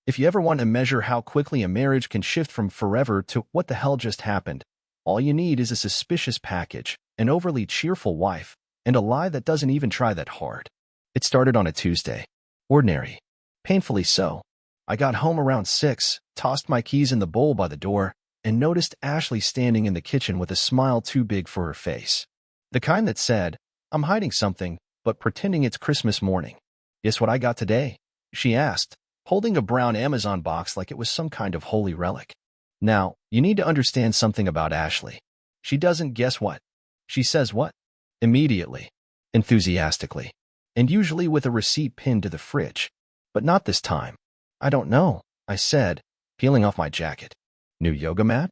If you ever want to measure how quickly a marriage can shift from forever to what the hell just happened, all you need is a suspicious package, an overly cheerful wife, and a lie that doesn't even try that hard. It started on a Tuesday. Ordinary. Painfully so. I got home around 6, tossed my keys in the bowl by the door, and noticed Ashley standing in the kitchen with a smile too big for her face. The kind that said, "I'm hiding something, but pretending it's Christmas morning." "Guess what I got today?" she asked, holding a brown Amazon box like it was some kind of holy relic. Now, you need to understand something about Ashley. She doesn't guess what. She says what? Immediately. Enthusiastically. And usually with a receipt pinned to the fridge. But not this time. "I don't know," I said, peeling off my jacket. "New yoga mat?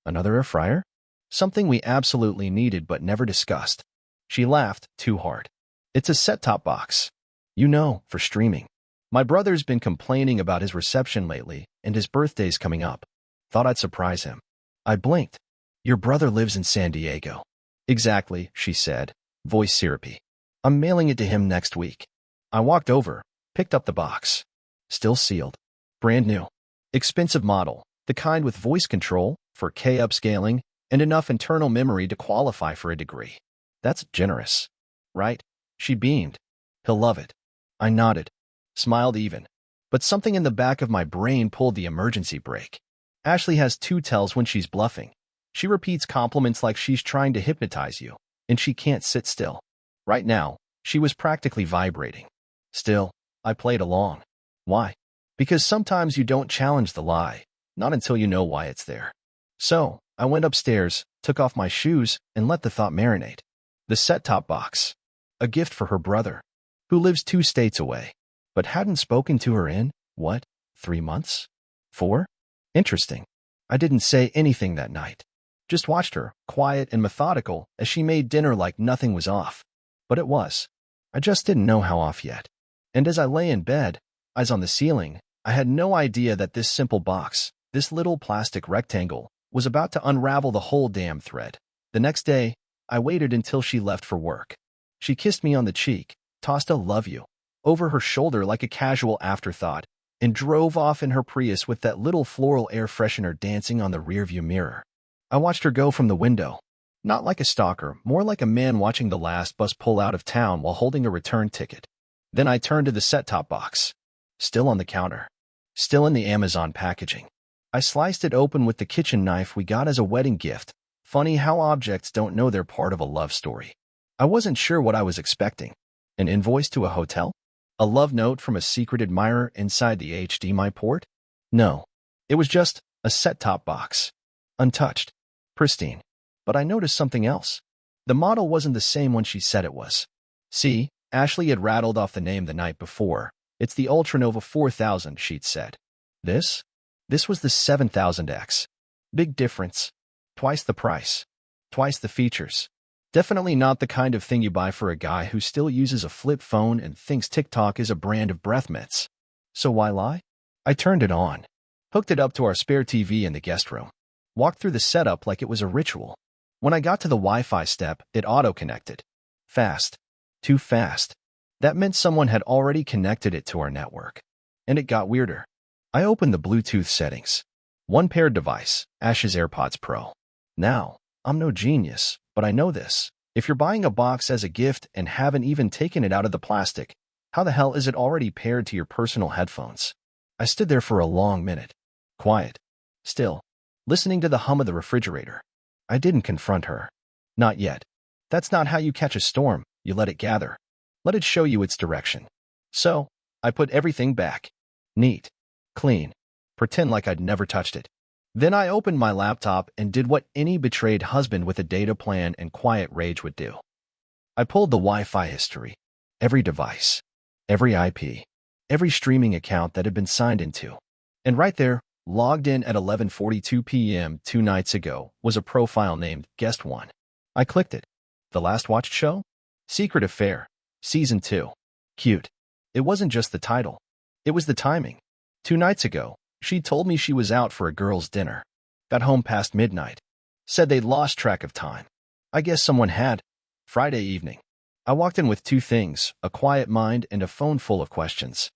Another air fryer? Something we absolutely needed but never discussed." She laughed too hard. "It's a set-top box. You know, for streaming. My brother's been complaining about his reception lately, and his birthday's coming up. Thought I'd surprise him." I blinked. "Your brother lives in San Diego." "Exactly," she said, voice syrupy. "I'm mailing it to him next week." I walked over, picked up the box. Still sealed. Brand new. Expensive model, the kind with voice control, 4K upscaling, and enough internal memory to qualify for a degree. That's generous. Right? She beamed. "He'll love it." I nodded. Smiled even. But something in the back of my brain pulled the emergency brake. Ashley has two tells when she's bluffing. She repeats compliments like she's trying to hypnotize you, and she can't sit still. Right now, she was practically vibrating. Still, I played along. Why? Because sometimes you don't challenge the lie, not until you know why it's there. So, I went upstairs, took off my shoes, and let the thought marinate. The set-top box. A gift for her brother, who lives 2 states away, but hadn't spoken to her in, what, 3 months? 4? Interesting. I didn't say anything that night. Just watched her, quiet and methodical, as she made dinner like nothing was off. But it was. I just didn't know how off yet. And as I lay in bed, eyes on the ceiling, I had no idea that this simple box, this little plastic rectangle, was about to unravel the whole damn thread. The next day, I waited until she left for work. She kissed me on the cheek, tossed a "love you" over her shoulder like a casual afterthought, and drove off in her Prius with that little floral air freshener dancing on the rearview mirror. I watched her go from the window. Not like a stalker, more like a man watching the last bus pull out of town while holding a return ticket. Then I turned to the set-top box. Still on the counter. Still in the Amazon packaging. I sliced it open with the kitchen knife we got as a wedding gift. Funny how objects don't know they're part of a love story. I wasn't sure what I was expecting. An invoice to a hotel? A love note from a secret admirer inside the HDMI port? No. It was just a set-top box. Untouched. Pristine. But I noticed something else. The model wasn't the same one she said it was. See, Ashley had rattled off the name the night before. It's the Ultranova 4000, she'd said. This? This was the 7000X. Big difference. Twice the price. Twice the features. Definitely not the kind of thing you buy for a guy who still uses a flip phone and thinks TikTok is a brand of breath mints. So why lie? I turned it on. Hooked it up to our spare TV in the guest room. Walked through the setup like it was a ritual. When I got to the Wi-Fi step, it auto-connected. Fast. Too fast. That meant someone had already connected it to our network. And it got weirder. I opened the Bluetooth settings. One paired device, Ash's AirPods Pro. Now, I'm no genius, but I know this. If you're buying a box as a gift and haven't even taken it out of the plastic, how the hell is it already paired to your personal headphones? I stood there for a long minute. Quiet. Still. Listening to the hum of the refrigerator. I didn't confront her. Not yet. That's not how you catch a storm, you let it gather. Let it show you its direction. So, I put everything back. Neat. Clean. Pretend like I'd never touched it. Then I opened my laptop and did what any betrayed husband with a data plan and quiet rage would do. I pulled the Wi-Fi history. Every device. Every IP. Every streaming account that had been signed into. And right there, logged in at 11:42 p.m. 2 nights ago, was a profile named Guest One. I clicked it. The last watched show? Secret Affair. Season 2. Cute. It wasn't just the title. It was the timing. 2 nights ago, she told me she was out for a girls' dinner. Got home past midnight. Said they'd lost track of time. I guess someone had. Friday evening. I walked in with 2 things, a quiet mind and a phone full of questions.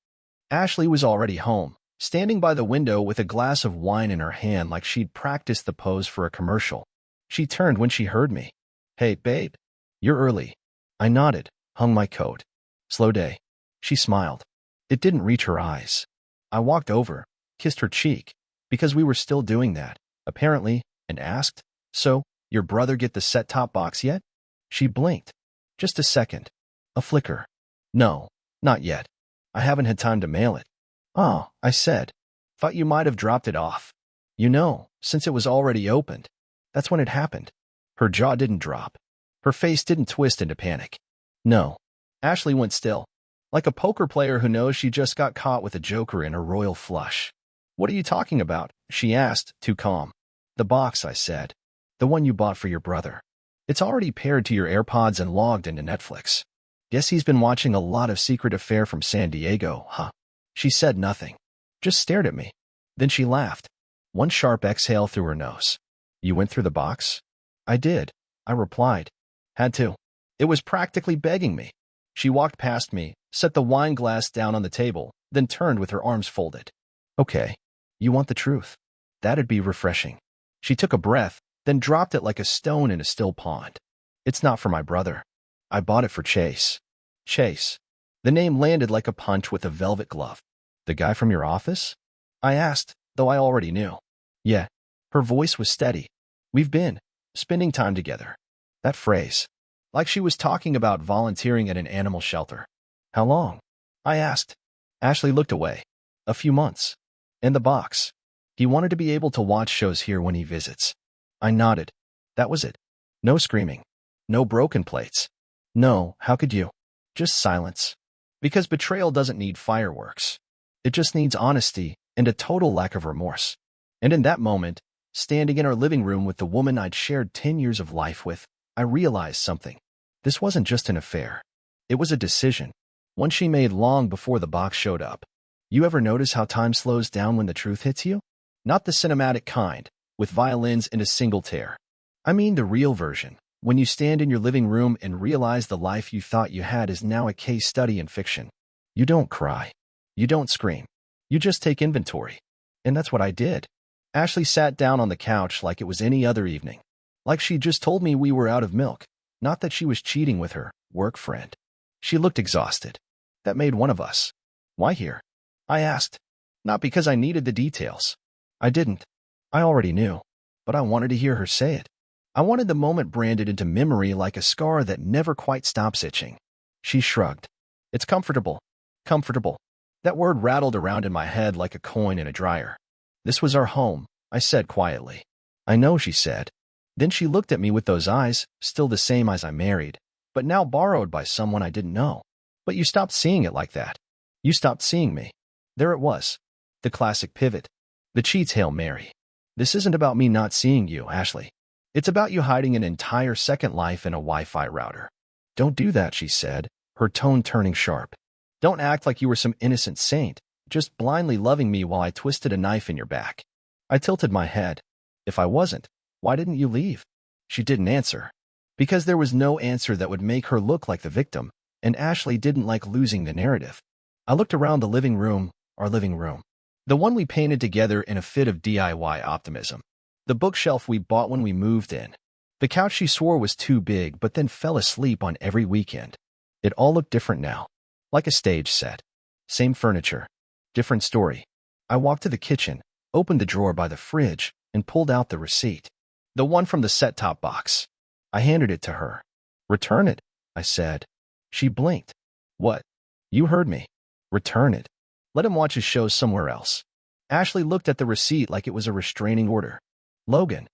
Ashley was already home, standing by the window with a glass of wine in her hand like she'd practiced the pose for a commercial. She turned when she heard me. "Hey, babe. You're early." I nodded, hung my coat. "Slow day." She smiled. It didn't reach her eyes. I walked over, kissed her cheek, because we were still doing that, apparently, and asked, "So, your brother get the set-top box yet?" She blinked. Just a second. A flicker. "No, not yet. I haven't had time to mail it." "Oh," I said. "Thought you might have dropped it off." "You know, since it was already opened." That's when it happened. Her jaw didn't drop. Her face didn't twist into panic. No. Ashley went still, like a poker player who knows she just got caught with a joker in her royal flush. "What are you talking about?" she asked, too calm. "The box," I said. "The one you bought for your brother. It's already paired to your AirPods and logged into Netflix. Guess he's been watching a lot of Secret Affair from San Diego, huh?" She said nothing, just stared at me. Then she laughed. One sharp exhale through her nose. "You went through the box?" "I did," I replied. "Had to." It was practically begging me. She walked past me, set the wine glass down on the table, then turned with her arms folded. "Okay, you want the truth. That'd be refreshing." She took a breath, then dropped it like a stone in a still pond. "It's not for my brother. I bought it for Chase." "Chase." The name landed like a punch with a velvet glove. "The guy from your office?" I asked, though I already knew. "Yeah." Her voice was steady. "We've been spending time together." That phrase. Like she was talking about volunteering at an animal shelter. "How long?" I asked. Ashley looked away. "A few months." "And the box?" "He wanted to be able to watch shows here when he visits." I nodded. That was it. No screaming. No broken plates. No, how could you? Just silence. Because betrayal doesn't need fireworks. It just needs honesty and a total lack of remorse. And in that moment, standing in our living room with the woman I'd shared 10 years of life with, I realized something. This wasn't just an affair. It was a decision. One she made long before the box showed up. You ever notice how time slows down when the truth hits you? Not the cinematic kind, with violins and a single tear. I mean the real version, when you stand in your living room and realize the life you thought you had is now a case study in fiction. You don't cry. You don't scream. You just take inventory. And that's what I did. Ashley sat down on the couch like it was any other evening. Like she just told me we were out of milk. Not that she was cheating with her work friend. She looked exhausted. That made one of us. "Why here?" I asked. Not because I needed the details. I didn't. I already knew. But I wanted to hear her say it. I wanted the moment branded into memory like a scar that never quite stops itching. She shrugged. "It's comfortable." Comfortable. That word rattled around in my head like a coin in a dryer. "This was our home," I said quietly. "I know," she said. Then she looked at me with those eyes, still the same eyes I married, but now borrowed by someone I didn't know. "But you stopped seeing it like that. You stopped seeing me." There it was. The classic pivot. The cheat's Hail Mary. "This isn't about me not seeing you, Ashley. It's about you hiding an entire second life in a Wi-Fi router." "Don't do that," she said, her tone turning sharp. "Don't act like you were some innocent saint, just blindly loving me while I twisted a knife in your back." I tilted my head. "If I wasn't, why didn't you leave?" She didn't answer. Because there was no answer that would make her look like the victim, and Ashley didn't like losing the narrative. I looked around the living room, our living room. The one we painted together in a fit of DIY optimism. The bookshelf we bought when we moved in. The couch she swore was too big but then fell asleep on every weekend. It all looked different now. Like a stage set. Same furniture. Different story. I walked to the kitchen, opened the drawer by the fridge, and pulled out the receipt. The one from the set-top box. I handed it to her. "Return it," I said. She blinked. "What?" "You heard me. Return it. Let him watch his shows somewhere else." Ashley looked at the receipt like it was a restraining order. "Logan."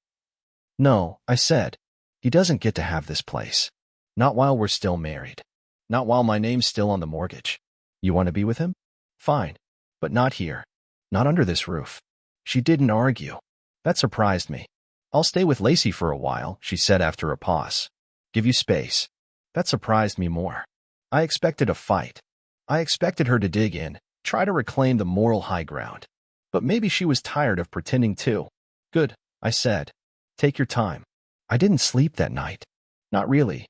"No," I said. "He doesn't get to have this place. Not while we're still married. Not while my name's still on the mortgage. You want to be with him? Fine. But not here. Not under this roof." She didn't argue. That surprised me. "I'll stay with Lacey for a while," she said after a pause. "Give you space." That surprised me more. I expected a fight. I expected her to dig in, try to reclaim the moral high ground. But maybe she was tired of pretending too. "Good," I said. "Take your time." I didn't sleep that night. Not really.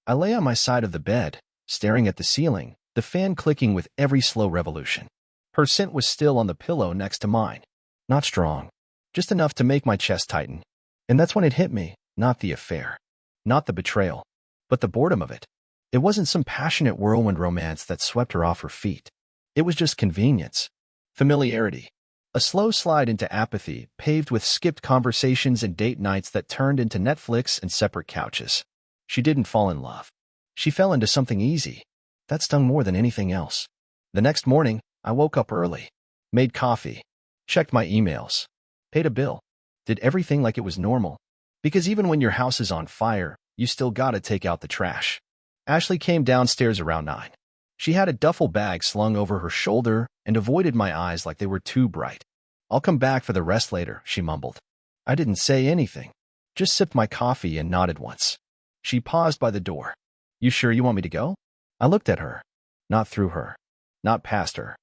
I lay on my side of the bed, staring at the ceiling, the fan clicking with every slow revolution. Her scent was still on the pillow next to mine. Not strong. Just enough to make my chest tighten. And that's when it hit me, not the affair. Not the betrayal. But the boredom of it. It wasn't some passionate whirlwind romance that swept her off her feet. It was just convenience. Familiarity. A slow slide into apathy, paved with skipped conversations and date nights that turned into Netflix and separate couches. She didn't fall in love. She fell into something easy. That stung more than anything else. The next morning, I woke up early, made coffee, checked my emails, paid a bill, did everything like it was normal. Because even when your house is on fire, you still gotta take out the trash. Ashley came downstairs around 9. She had a duffel bag slung over her shoulder and avoided my eyes like they were too bright. "I'll come back for the rest later," she mumbled. I didn't say anything, just sipped my coffee and nodded once. She paused by the door. "You sure you want me to go?" I looked at her. Not through her. Not past her.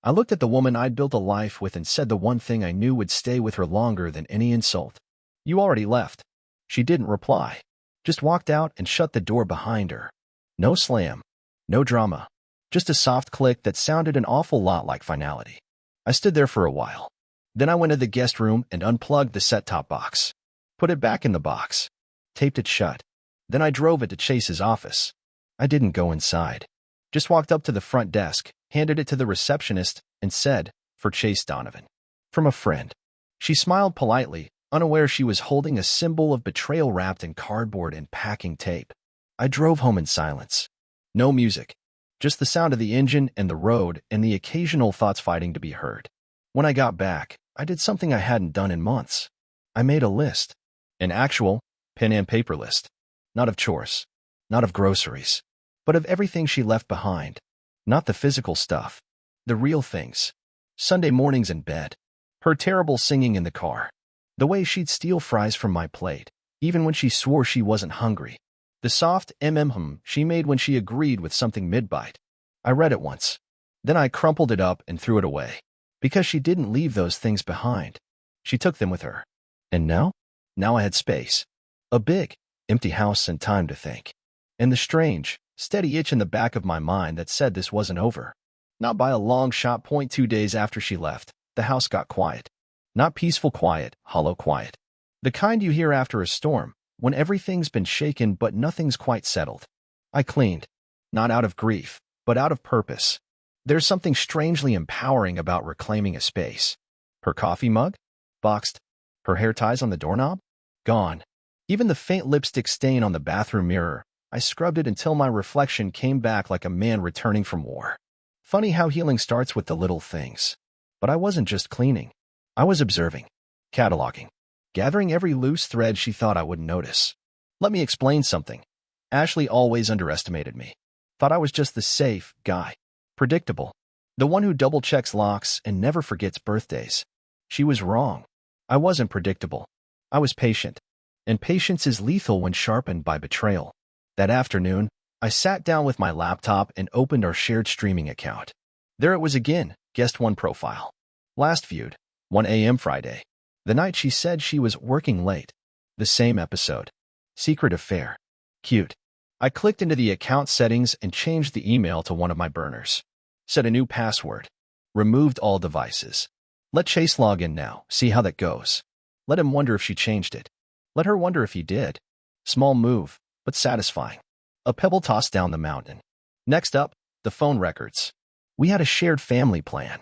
I looked at the woman I'd built a life with and said the one thing I knew would stay with her longer than any insult. "You already left." She didn't reply. Just walked out and shut the door behind her. No slam. No drama. Just a soft click that sounded an awful lot like finality. I stood there for a while. Then I went to the guest room and unplugged the set-top box. Put it back in the box. Taped it shut. Then I drove it to Chase's office. I didn't go inside. Just walked up to the front desk, handed it to the receptionist, and said, "For Chase Donovan." From a friend. She smiled politely, unaware she was holding a symbol of betrayal wrapped in cardboard and packing tape. I drove home in silence. No music. Just the sound of the engine and the road and the occasional thoughts fighting to be heard. When I got back, I did something I hadn't done in months. I made a list. An actual, pen and paper list. Not of chores. Not of groceries. But of everything she left behind. Not the physical stuff. The real things. Sunday mornings in bed. Her terrible singing in the car. The way she'd steal fries from my plate, even when she swore she wasn't hungry. The soft hum she made when she agreed with something mid-bite. I read it once. Then I crumpled it up and threw it away. Because she didn't leave those things behind. She took them with her. And now? Now I had space. A big, empty house and time to think. And the strange, steady itch in the back of my mind that said this wasn't over. Not by a long shot. 2 days after she left, the house got quiet. Not peaceful quiet, hollow quiet. The kind you hear after a storm, when everything's been shaken but nothing's quite settled. I cleaned. Not out of grief, but out of purpose. There's something strangely empowering about reclaiming a space. Her coffee mug? Boxed. Her hair ties on the doorknob? Gone. Even the faint lipstick stain on the bathroom mirror, I scrubbed it until my reflection came back like a man returning from war. Funny how healing starts with the little things. But I wasn't just cleaning. I was observing. Cataloging. Gathering every loose thread she thought I wouldn't notice. Let me explain something. Ashley always underestimated me. Thought I was just the safe guy. Predictable. The one who double-checks locks and never forgets birthdays. She was wrong. I wasn't predictable. I was patient. And patience is lethal when sharpened by betrayal. That afternoon, I sat down with my laptop and opened our shared streaming account. There it was again, guest one profile. Last viewed, 1 a.m. Friday. The night she said she was working late. The same episode. Secret affair. Cute. I clicked into the account settings and changed the email to one of my burners. Set a new password. Removed all devices. Let Chase log in now, see how that goes. Let him wonder if she changed it. Let her wonder if he did. Small move, but satisfying. A pebble tossed down the mountain. Next up, the phone records. We had a shared family plan.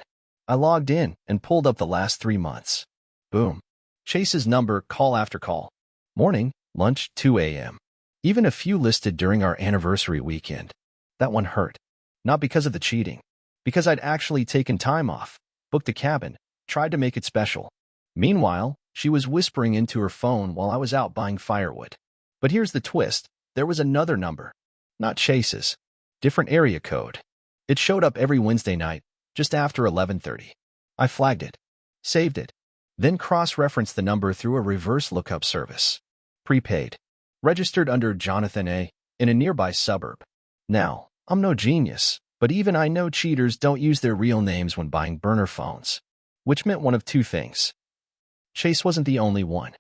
I logged in and pulled up the last 3 months. Boom. Chase's number, call after call. Morning, lunch, 2 a.m. Even a few listed during our anniversary weekend. That one hurt. Not because of the cheating. Because I'd actually taken time off, booked a cabin, tried to make it special. Meanwhile, she was whispering into her phone while I was out buying firewood. But here's the twist. There was another number. Not Chase's. Different area code. It showed up every Wednesday night, just after 11:30. I flagged it. Saved it. Then cross-referenced the number through a reverse lookup service. Prepaid. Registered under Jonathan A. in a nearby suburb. Now, I'm no genius, but even I know cheaters don't use their real names when buying burner phones. Which meant one of two things. Chase wasn't the only one.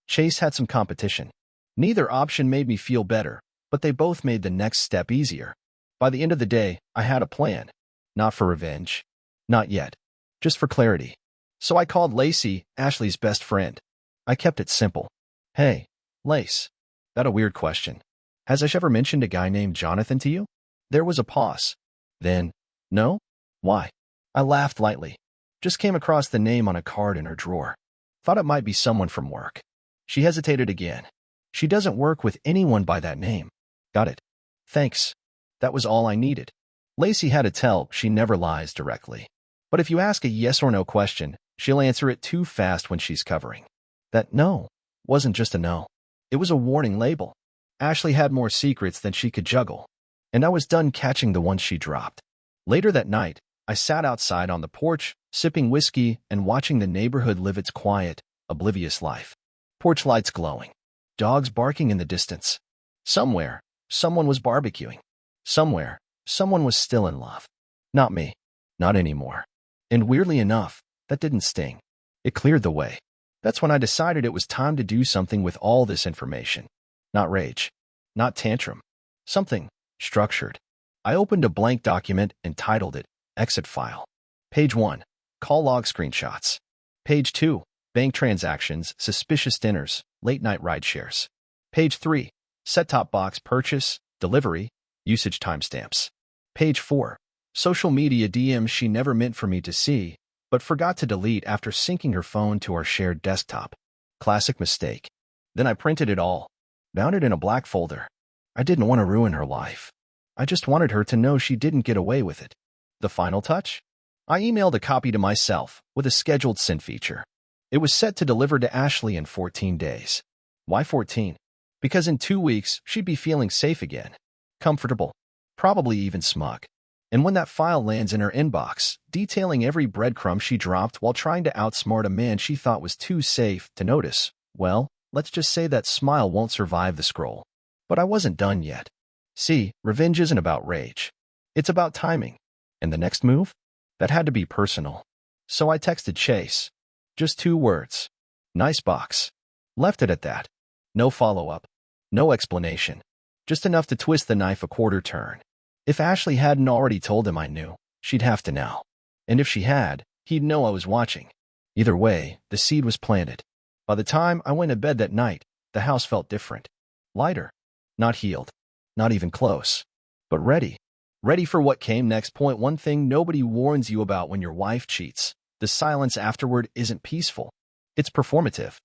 Chase had some competition. Neither option made me feel better, but they both made the next step easier. By the end of the day, I had a plan. Not for revenge. Not yet. just for clarity. So I called Lacey, Ashley's best friend. I kept it simple. Hey, Lace. That a weird question. Has Ash ever mentioned a guy named Jonathan to you? There was a pause. Then, no? Why? I laughed lightly. Just came across the name on a card in her drawer. Thought it might be someone from work. She hesitated again. She doesn't work with anyone by that name. Got it. Thanks. That was all I needed. Lacey had to tell she never lies directly. But if you ask a yes or no question, she'll answer it too fast when she's covering. That no wasn't just a no. It was a warning label. Ashley had more secrets than she could juggle, and I was done catching the ones she dropped. Later that night, I sat outside on the porch, sipping whiskey and watching the neighborhood live its quiet, oblivious life. Porch lights glowing. Dogs barking in the distance. Somewhere, someone was barbecuing. Somewhere, someone was still in love. Not me. Not anymore. And weirdly enough, that didn't sting. It cleared the way. That's when I decided it was time to do something with all this information. Not rage. Not tantrum. Something structured. I opened a blank document and titled it Exit File. Page 1. Call log screenshots. Page 2. Bank transactions, suspicious dinners, late-night ride shares. Page 3. Set-top box purchase, delivery, usage timestamps. Page 4. Social media DMs she never meant for me to see, but forgot to delete after syncing her phone to our shared desktop. Classic mistake. Then I printed it all, bound it in a black folder. I didn't want to ruin her life. I just wanted her to know she didn't get away with it. The final touch? I emailed a copy to myself with a scheduled send feature. It was set to deliver to Ashley in 14 days. Why 14? Because in 2 weeks, she'd be feeling safe again. Comfortable. Probably even smug. And when that file lands in her inbox, detailing every breadcrumb she dropped while trying to outsmart a man she thought was too safe to notice, well, let's just say that smile won't survive the scroll. But I wasn't done yet. See, revenge isn't about rage. It's about timing. And the next move? That had to be personal. So I texted Chase. Just 2 words. Nice box. Left it at that. No follow-up. No explanation. Just enough to twist the knife a quarter turn. If Ashley hadn't already told him I knew, she'd have to know. And if she had, he'd know I was watching. Either way, the seed was planted. By the time I went to bed that night, the house felt different. Lighter. Not healed. Not even close. But ready. Ready for what came next. Point 1 thing nobody warns you about when your wife cheats. The silence afterward isn't peaceful. It's performative.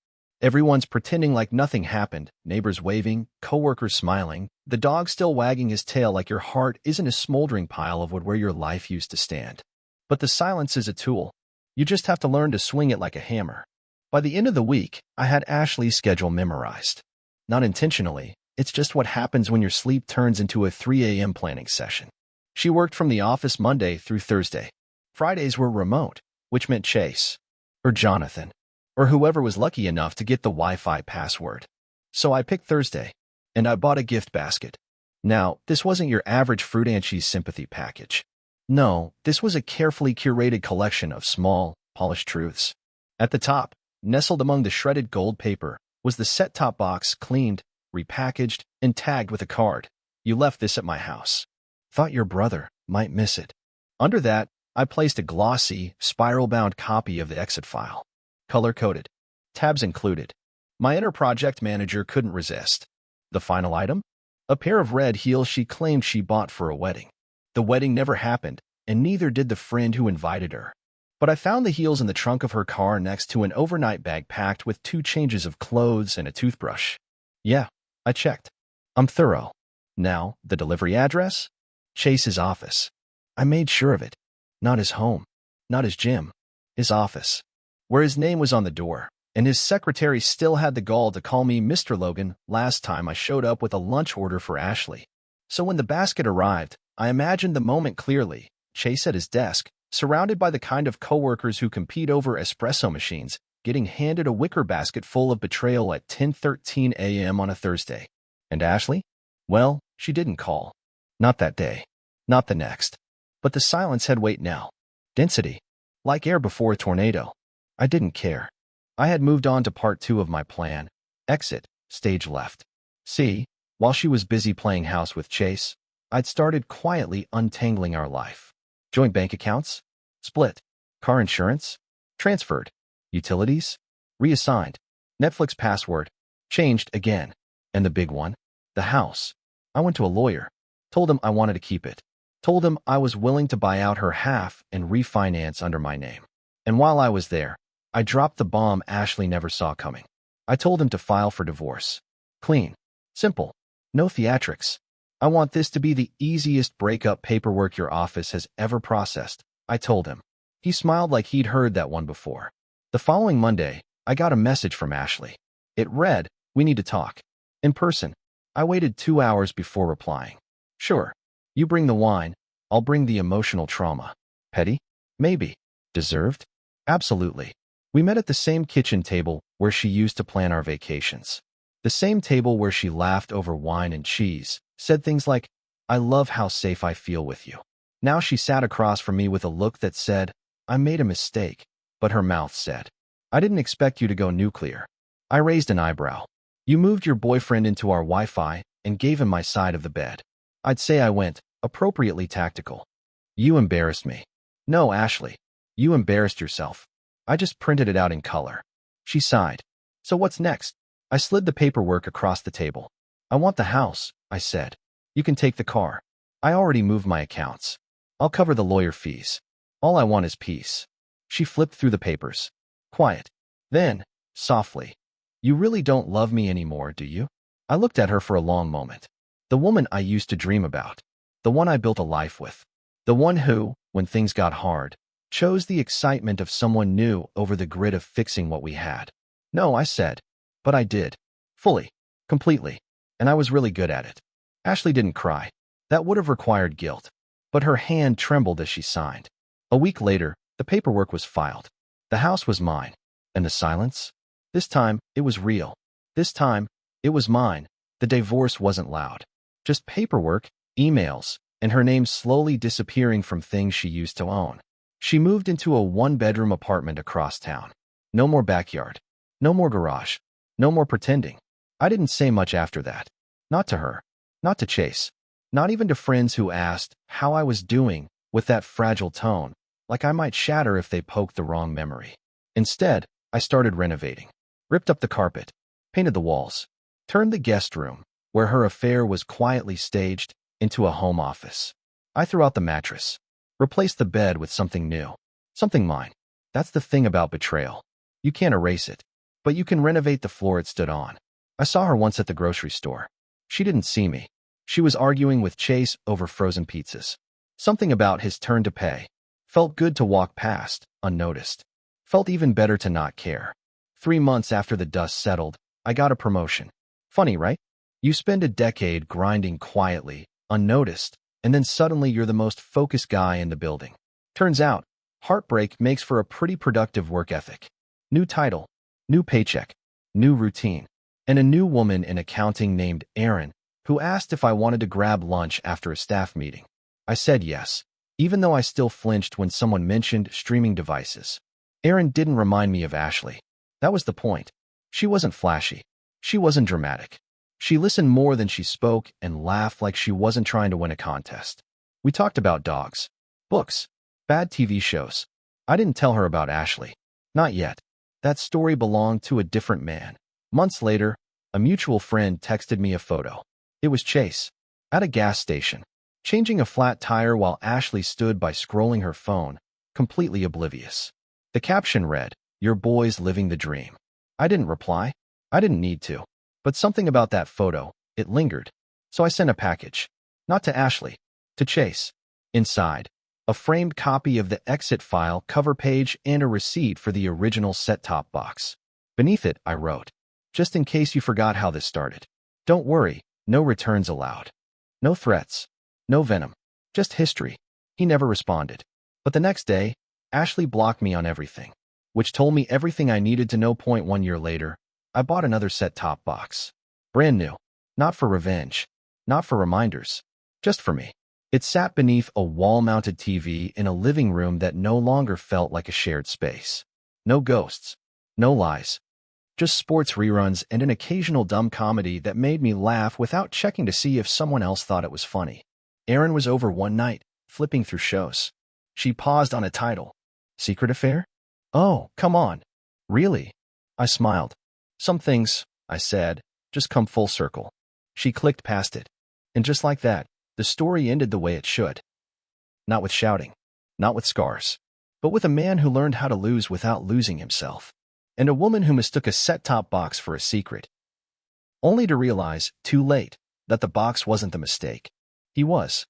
Everyone's pretending like nothing happened, neighbors waving, coworkers smiling, the dog still wagging his tail like your heart isn't a smoldering pile of wood where your life used to stand. But the silence is a tool. You just have to learn to swing it like a hammer. By the end of the week, I had Ashley's schedule memorized. Not intentionally, it's just what happens when your sleep turns into a 3 a.m. planning session. She worked from the office Monday through Thursday. Fridays were remote, which meant Chase, or Jonathan, or whoever was lucky enough to get the Wi-Fi password. So I picked Thursday, and I bought a gift basket. Now, this wasn't your average fruit and cheese sympathy package. No, this was a carefully curated collection of small, polished truths. At the top, nestled among the shredded gold paper, was the set-top box cleaned, repackaged, and tagged with a card. You left this at my house. Thought your brother might miss it. Under that, I placed a glossy, spiral-bound copy of the exit file. Color-coded. Tabs included. My inner project manager couldn't resist. The final item? A pair of red heels she claimed she bought for a wedding. The wedding never happened, and neither did the friend who invited her. But I found the heels in the trunk of her car next to an overnight bag packed with 2 changes of clothes and a toothbrush. Yeah, I checked. I'm thorough. Now, the delivery address? Chase's office. I made sure of it. Not his home. Not his gym. His office. Where his name was on the door, and his secretary still had the gall to call me Mr. Logan last time I showed up with a lunch order for Ashley. So when the basket arrived, I imagined the moment clearly. Chase at his desk, surrounded by the kind of coworkers who compete over espresso machines, getting handed a wicker basket full of betrayal at 10:13 a.m. on a Thursday. And Ashley? Well, she didn't call. Not that day. Not the next. But the silence had weight now. Density. Like air before a tornado. I didn't care. I had moved on to part 2 of my plan. Exit, stage left. See, while she was busy playing house with Chase, I'd started quietly untangling our life. Joint bank accounts? Split. Car insurance? Transferred. Utilities? Reassigned. Netflix password? Changed again. And the big one? The house. I went to a lawyer. Told him I wanted to keep it. Told him I was willing to buy out her half and refinance under my name. And while I was there, I dropped the bomb Ashley never saw coming. I told him to file for divorce. Clean. Simple. No theatrics. I want this to be the easiest breakup paperwork your office has ever processed, I told him. He smiled like he'd heard that one before. The following Monday, I got a message from Ashley. It read, "We need to talk. In person." I waited 2 hours before replying. Sure. You bring the wine, I'll bring the emotional trauma. Petty? Maybe. Deserved? Absolutely. We met at the same kitchen table where she used to plan our vacations. The same table where she laughed over wine and cheese, said things like, "I love how safe I feel with you." Now she sat across from me with a look that said, "I made a mistake," but her mouth said, "I didn't expect you to go nuclear." I raised an eyebrow. You moved your boyfriend into our Wi-Fi and gave him my side of the bed. I'd say I went appropriately tactical. You embarrassed me. No, Ashley. You embarrassed yourself. I just printed it out in color. She sighed. So what's next? I slid the paperwork across the table. I want the house, I said. You can take the car. I already moved my accounts. I'll cover the lawyer fees. All I want is peace. She flipped through the papers. Quiet. Then, softly, "You really don't love me anymore, do you?" I looked at her for a long moment. The woman I used to dream about. The one I built a life with. The one who, when things got hard, chose the excitement of someone new over the grit of fixing what we had. No, I said. But I did. Fully. Completely. And I was really good at it. Ashley didn't cry. That would have required guilt. But her hand trembled as she signed. A week later, the paperwork was filed. The house was mine. And the silence? This time, it was real. This time, it was mine. The divorce wasn't loud. Just paperwork, emails, and her name slowly disappearing from things she used to own. She moved into a one-bedroom apartment across town. No more backyard. No more garage. No more pretending. I didn't say much after that. Not to her. Not to Chase. Not even to friends who asked how I was doing with that fragile tone, like I might shatter if they poked the wrong memory. Instead, I started renovating. Ripped up the carpet. Painted the walls. Turned the guest room, where her affair was quietly staged, into a home office. I threw out the mattress. Replaced the bed with something new. Something mine. That's the thing about betrayal. You can't erase it, but you can renovate the floor it stood on. I saw her once at the grocery store. She didn't see me. She was arguing with Chase over frozen pizzas. Something about his turn to pay. Felt good to walk past, unnoticed. Felt even better to not care. 3 months after the dust settled, I got a promotion. Funny, right? You spend a decade grinding quietly, unnoticed, and then suddenly you're the most focused guy in the building. Turns out, heartbreak makes for a pretty productive work ethic. New title, new paycheck, new routine, and a new woman in accounting named Erin, who asked if I wanted to grab lunch after a staff meeting. I said yes, even though I still flinched when someone mentioned streaming devices. Erin didn't remind me of Ashley. That was the point. She wasn't flashy. She wasn't dramatic. She listened more than she spoke and laughed like she wasn't trying to win a contest. We talked about dogs, books, bad TV shows. I didn't tell her about Ashley. Not yet. That story belonged to a different man. Months later, a mutual friend texted me a photo. It was Chase, at a gas station, changing a flat tire while Ashley stood by scrolling her phone, completely oblivious. The caption read, "Your boy's living the dream." I didn't reply. I didn't need to. But something about that photo, it lingered. So I sent a package. Not to Ashley. To Chase. Inside, a framed copy of the exit file cover page and a receipt for the original set-top box. Beneath it, I wrote, "Just in case you forgot how this started. Don't worry, no returns allowed. No threats. No venom. Just history." He never responded. But the next day, Ashley blocked me on everything, which told me everything I needed to know. 1 year later, I bought another set-top box. Brand new. Not for revenge. Not for reminders. Just for me. It sat beneath a wall-mounted TV in a living room that no longer felt like a shared space. No ghosts. No lies. Just sports reruns and an occasional dumb comedy that made me laugh without checking to see if someone else thought it was funny. Erin was over one night, flipping through shows. She paused on a title. Secret affair? Oh, come on. Really? I smiled. Some things, I said, just come full circle. She clicked past it. And just like that, the story ended the way it should. Not with shouting, not with scars, but with a man who learned how to lose without losing himself, and a woman who mistook a set-top box for a secret, only to realize, too late, that the box wasn't the mistake. He was.